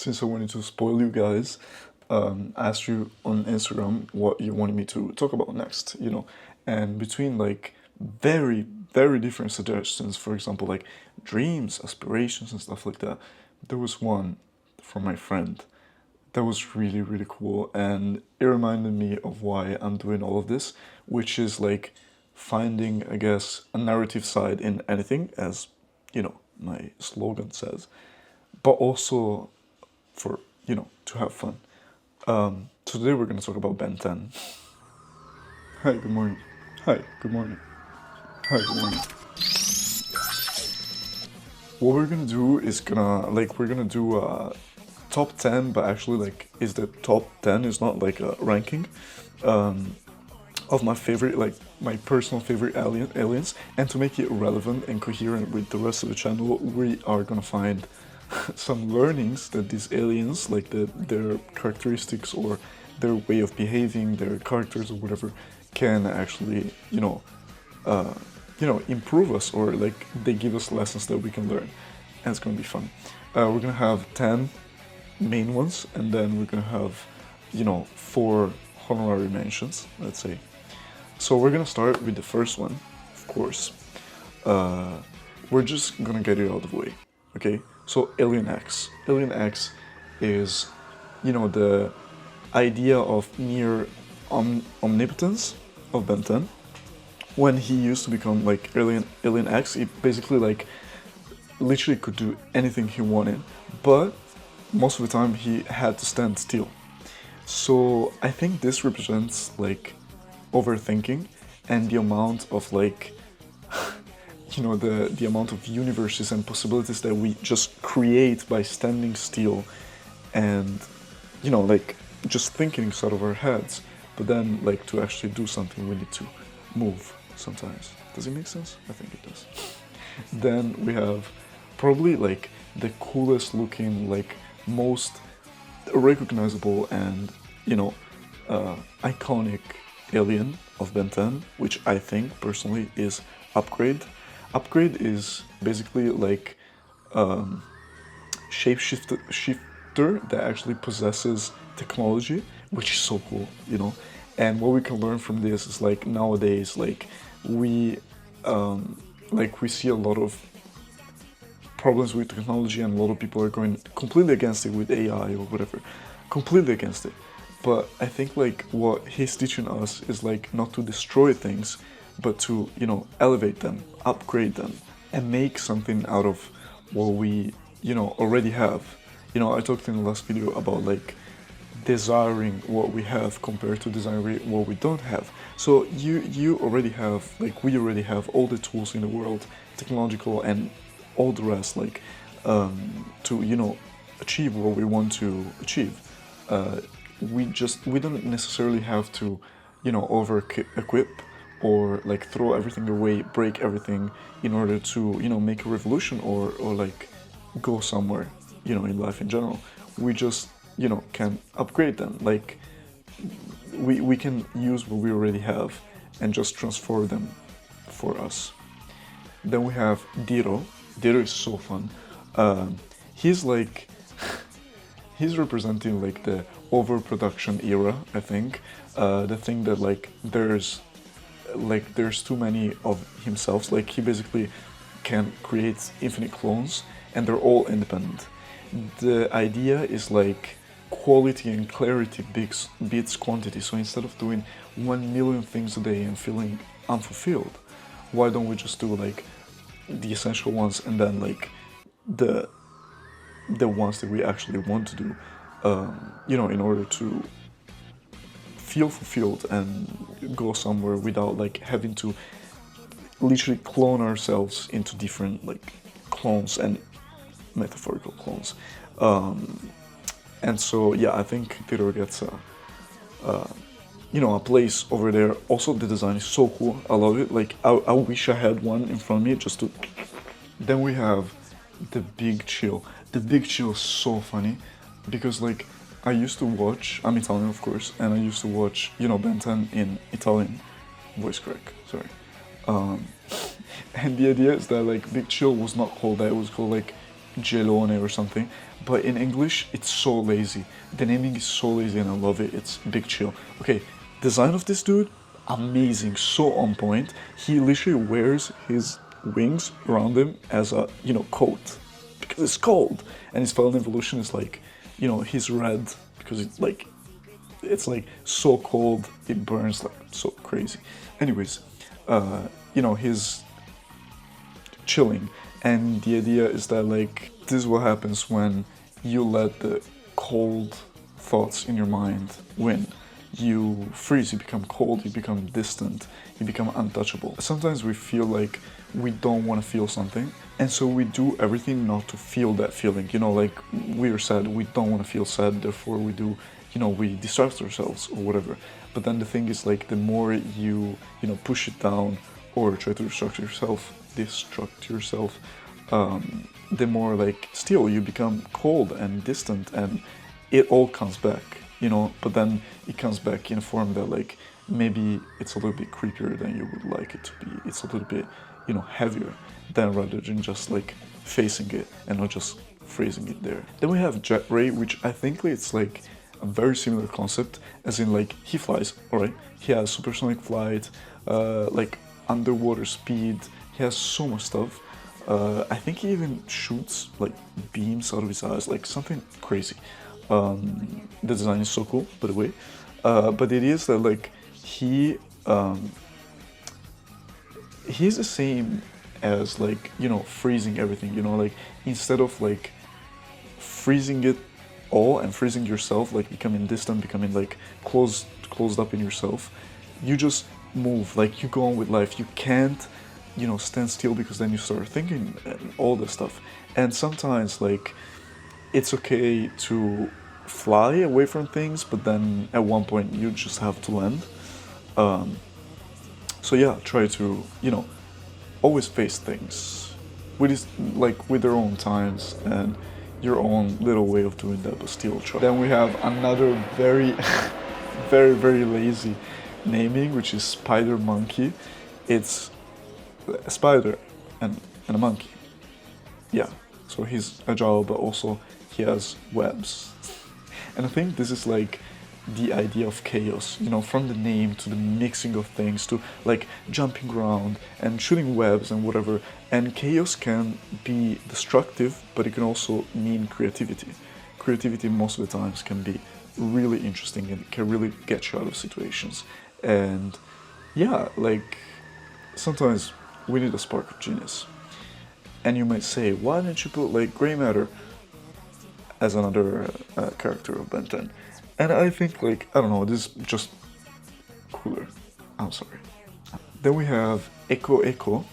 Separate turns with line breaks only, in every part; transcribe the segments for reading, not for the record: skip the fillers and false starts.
since I wanted to spoil you guys, I asked you on Instagram what you wanted me to talk about next, and between like very, very different suggestions, for example, like dreams, aspirations, and stuff like that, there was one from my friend that was really, really cool, and it reminded me of why I'm doing all of this, which is like finding, I guess, a narrative side in anything, as my slogan says, but also for to have fun. So today we're going to talk about Ben 10. Hi, good morning. Hi, good morning. Hi, good morning. What we're gonna do is we're gonna do top 10, but actually like is the top 10 is not like a ranking of my favorite, like my personal favorite aliens, and to make it relevant and coherent with the rest of the channel, we are gonna find some learnings that these aliens, like their characteristics or their way of behaving, their characters or whatever, can actually improve us, or like they give us lessons that we can learn, and it's gonna be fun. We're gonna have 10 main ones, and then we're gonna have 4 honorary mentions, let's say. So we're gonna start with the first one, of course. We're just gonna get it out of the way, okay? So Alien X. Alien X is, the idea of near omnipotence of Ben 10. When he used to become like Alien X, he basically like literally could do anything he wanted, but most of the time he had to stand still. So I think this represents like overthinking and the amount of like the amount of universes and possibilities that we just create by standing still and like just thinking inside of our heads, but then like to actually do something we need to move sometimes. Does it make sense? I think it does. Then we have probably like the coolest looking, like most recognizable and iconic alien of Ben 10, which I think personally is Upgrade. Upgrade is basically like shifter that actually possesses technology, which is so cool, And what we can learn from this is like nowadays, like we see a lot of problems with technology, and a lot of people are going completely against it with AI or whatever, completely against it. But I think like what he's teaching us is like not to destroy things, but to elevate them, upgrade them, and make something out of what we already have. I talked in the last video about like desiring what we have compared to desiring what we don't have. So you already have, like we already have all the tools in the world, technological and all the rest, like to achieve what we want to achieve. We don't necessarily have to over equip or like throw everything away, break everything in order to make a revolution or like go somewhere in life in general. We just can upgrade them, like we can use what we already have and just transfer them for us. Then we have Diro. Diro is so fun. He's like he's representing like the overproduction era, I think. The thing that like there's too many of himself. Like he basically can create infinite clones and they're all independent. The idea is like quality and clarity beats quantity. So instead of doing 1 million things a day and feeling unfulfilled, why don't we just do like the essential ones, and then like the ones that we actually want to do, in order to feel fulfilled and go somewhere without like having to literally clone ourselves into different like clones and metaphorical clones. And so yeah, I think Tiro gets a place over there. Also, the design is so cool. I love it. Like I wish I had one in front of me just to. Then we have the Big Chill. The Big Chill is so funny because like I used to watch. I'm Italian, of course, and I used to watch Ben 10 in Italian voice crack. Sorry. And the idea is that like Big Chill was not called that. It was called like Gelone or something, but in English it's so lazy. The naming is so lazy and I love it. It's Big Chill. Okay, design of this dude, amazing, so on point. He literally wears his wings around him as a, you know, coat because it's cold, and his final evolution is like, you know, he's red because it's like so cold it burns like so crazy. Anyways, you know, he's chilling, and the idea is that like this is what happens when you let the cold thoughts in your mind win. You freeze, you become cold, you become distant, you become untouchable. Sometimes we feel like we don't want to feel something, and so we do everything not to feel that feeling. You know, like we're sad, we don't want to feel sad, therefore we do, you know, we distract ourselves or whatever. But then the thing is like the more you know, push it down or try to destruct yourself, the more like still you become cold and distant, and it all comes back, you know. But then it comes back in a form that like maybe it's a little bit creepier than you would like it to be. It's a little bit, you know, heavier than rather than just like facing it and not just freezing it there. Then we have Jet Ray, which I think it's like a very similar concept, as in like he flies, alright? He has supersonic flight, like underwater speed, he has so much stuff. I think he even shoots like beams out of his eyes, like something crazy. The design is so cool, by the way. But it is that like he's the same as like, you know, freezing everything, you know, like instead of like freezing it all and freezing yourself, like becoming distant, becoming like closed up in yourself, you just move, like you go on with life. You can't, you know, stand still, because then you start thinking and all this stuff. And sometimes like it's okay to fly away from things, but then at one point you just have to land. So yeah, try to, you know, always face things with this, like with their own times and your own little way of doing that, but still try. Then we have another very very lazy naming, which is Spider Monkey. It's a spider and a monkey. Yeah, so he's agile, but also he has webs. And I think this is like the idea of chaos, you know, from the name to the mixing of things to like jumping around and shooting webs and whatever. And chaos can be destructive, but it can also mean creativity. Creativity most of the times can be really interesting and can really get you out of situations. And yeah, like sometimes we need a spark of genius. And you might say, why didn't you put like gray matter as another character of Ben 10? And I think like, I don't know, this is just cooler. I'm sorry. Then we have Echo,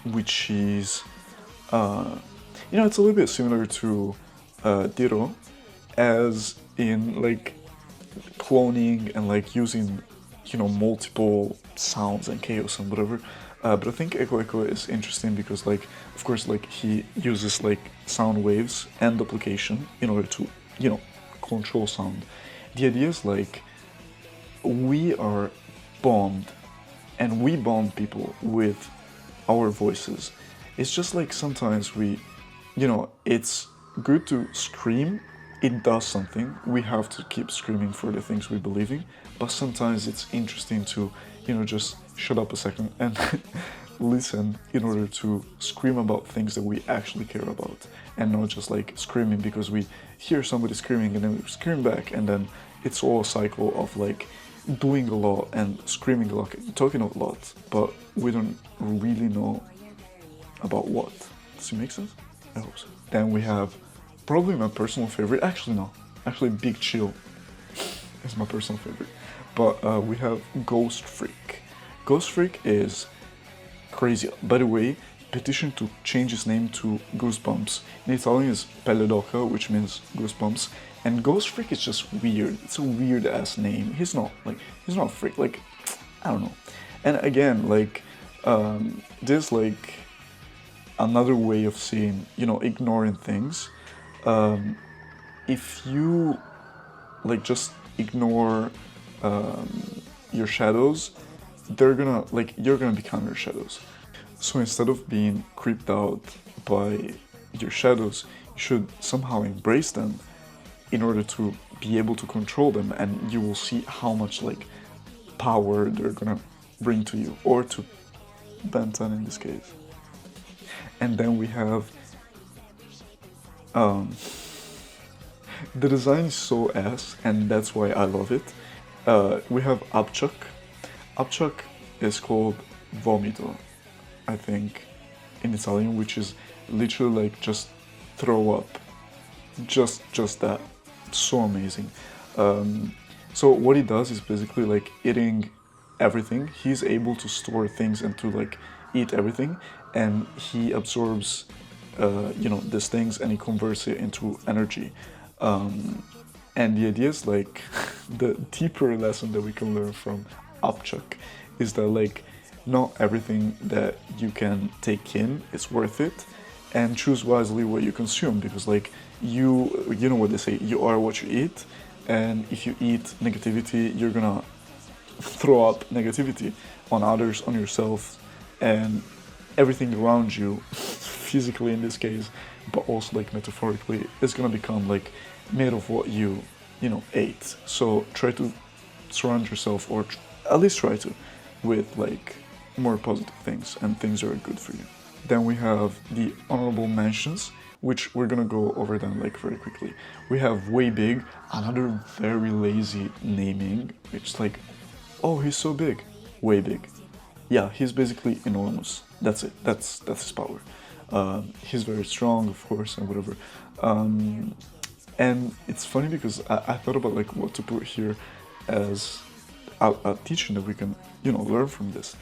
which is, you know, it's a little bit similar to Diro, as in like cloning and like using, you know, multiple sounds and chaos and whatever. But I think Echo is interesting because like, of course, like he uses like sound waves and duplication in order to, you know, control sound. The idea is like we are bombed, and we bomb people with our voices. It's just like sometimes we, you know, it's good to scream. It does something. We have to keep screaming for the things we believe in, but sometimes it's interesting to, you know, just shut up a second and listen in order to scream about things that we actually care about, and not just like screaming because we hear somebody screaming and then we scream back, and then it's all a cycle of like doing a lot and screaming a lot, talking a lot, but we don't really know about what. Does it make sense? I hope so. Then we have probably my personal favorite, actually Big Chill is my personal favorite, but we have Ghost Freak. Ghost Freak is crazy. By the way, petition to change his name to Goosebumps. In Italian is Pelle d'Oca, which means goosebumps, and Ghost Freak is just weird. It's a weird ass name. He's not a freak, like, I don't know. And again, like, there's like another way of seeing, you know, ignoring things. If you like just ignore your shadows, they're gonna, like, you're gonna become your shadows. So instead of being creeped out by, your shadows, you should somehow embrace them in order to be able to control them, and you will see how much like power they're gonna bring to you, or to DENN in this case. And then we have the design is so ass, and that's why I love it. We have Abchuk. Abchuk is called vomito, I think, in Italian, which is literally like just throw up. Just that. So amazing. So what he does is basically like eating everything. He's able to store things and to like eat everything, and he absorbs these things, and he converts it into energy. And the idea is like the deeper lesson that we can learn from Abchuk is that like not everything that you can take in is worth it, and choose wisely what you consume, because like you know what they say, you are what you eat, and if you eat negativity, you're gonna throw up negativity on others, on yourself, and everything around you, physically in this case, but also like metaphorically, is gonna become like made of what you ate. So try to surround yourself, or at least try to, with like more positive things and things that are good for you. Then we have the honorable mentions, which we're gonna go over them like very quickly. We have Waybig, another very lazy naming. It's like, oh, he's so big, Waybig. Yeah, he's basically enormous. That's it. That's his power. He's very strong, of course, and whatever. And it's funny because I thought about like what to put here as a teaching that we can learn from this.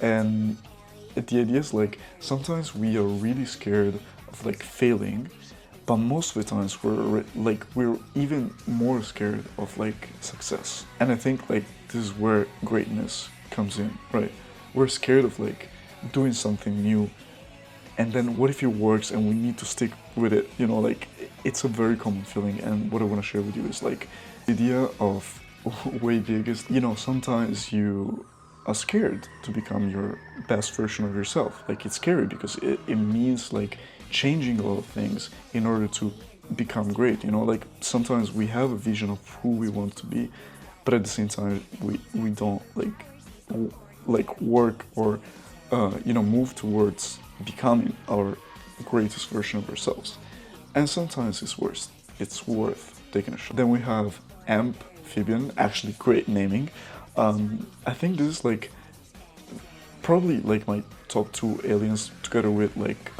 And the idea is like sometimes we are really scared of like failing, but most of the times we're even more scared of like success. And I think like this is where greatness comes in, right? We're scared of like doing something new, and then what if it works and we need to stick with it? Like it's a very common feeling. And what I want to share with you is like the idea of Waybig is, sometimes you are scared to become your best version of yourself. Like it's scary because it means like changing a lot of things in order to become great. Like sometimes we have a vision of who we want to be, but at the same time we don't like work or move towards becoming our greatest version of ourselves. And sometimes it's worth taking a shot. Then we have Fibian, actually great naming. I think this is like probably like my top 2 aliens, together with like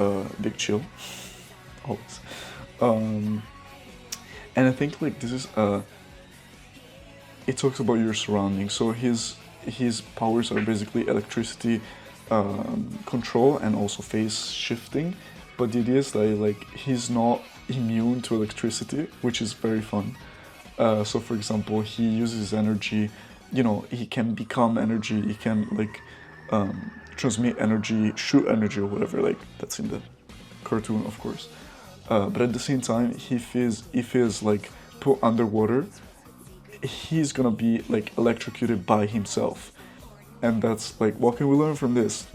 Big Chill, always. And I think like this is it talks about your surroundings. So his powers are basically electricity control and also phase shifting, but the idea is that like he's not immune to electricity, which is very fun. So for example, he uses energy, he can become energy, he can like transmit energy, shoot energy, or whatever, like that's in the cartoon, of course. But at the same time, if he's like put underwater, he's gonna be like electrocuted by himself. And that's like, what can we learn from this?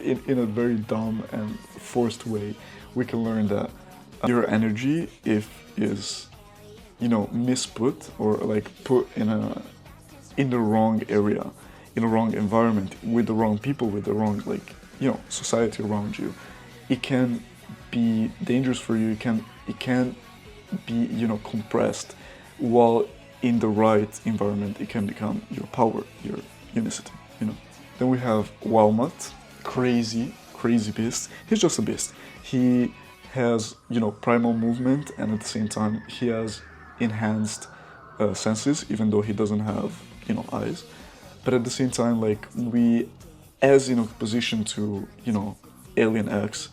in a very dumb and forced way, we can learn that your energy, if is misput, or like put in the wrong area, in the wrong environment, with the wrong people, with the wrong like society around you, it can be dangerous for you. It can be compressed, while in the right environment it can become your power, your unicity. Then we have Walnut, crazy beast. He's just a beast. He has primal movement, and at the same time he has enhanced senses, even though he doesn't have eyes. But at the same time, like we, as in opposition to Alien X,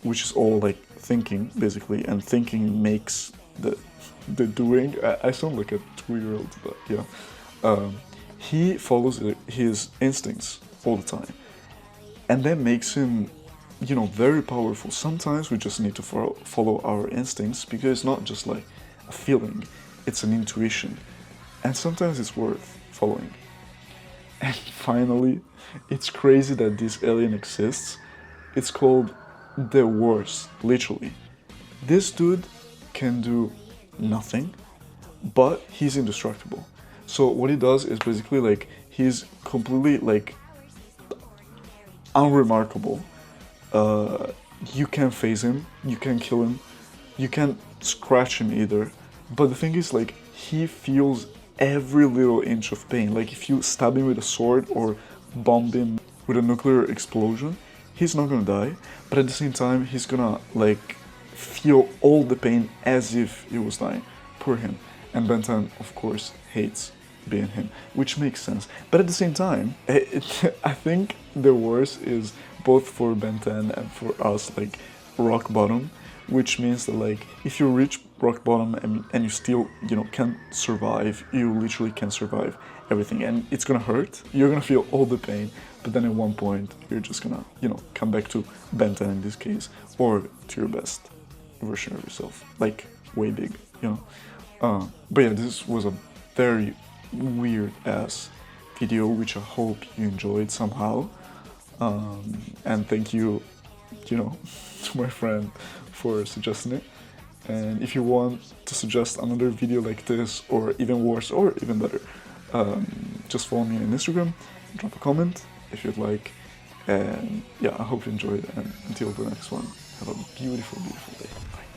which is all like thinking basically, and thinking makes the doing. I sound like a 2-year-old, but yeah. He follows his instincts all the time, and that makes him very powerful. Sometimes we just need to follow our instincts, because it's not just like a feeling, it's an intuition, and sometimes it's worth following. And finally, it's crazy that this alien exists. It's called the worst, literally. This dude can do nothing, but he's indestructible. So what he does is basically like, he's completely like unremarkable. You can't phase him, you can't kill him, you can't scratch him either. But the thing is, like, he feels every little inch of pain. Like if you stab him with a sword or bomb him with a nuclear explosion, he's not gonna die, but at the same time he's gonna like feel all the pain as if he was dying. Poor him. And DENN, of course, hates being him, which makes sense. But at the same time, I think the worst is both for DENN and for us, like, rock bottom, which means that, like, if you reach rock bottom and you still, you know, can't survive, you literally can't survive everything, and it's gonna hurt, you're gonna feel all the pain, but then at one point, you're just gonna, you know, come back to DENN in this case, or to your best version of yourself, like Waybig, you know. But yeah, this was a very weird ass video, which I hope you enjoyed somehow. And thank you, you know, to my friend for suggesting it. And if you want to suggest another video like this, or even worse, or even better, just follow me on Instagram, drop a comment if you'd like. And yeah, I hope you enjoyed, and until the next one, have a beautiful, beautiful day. Bye.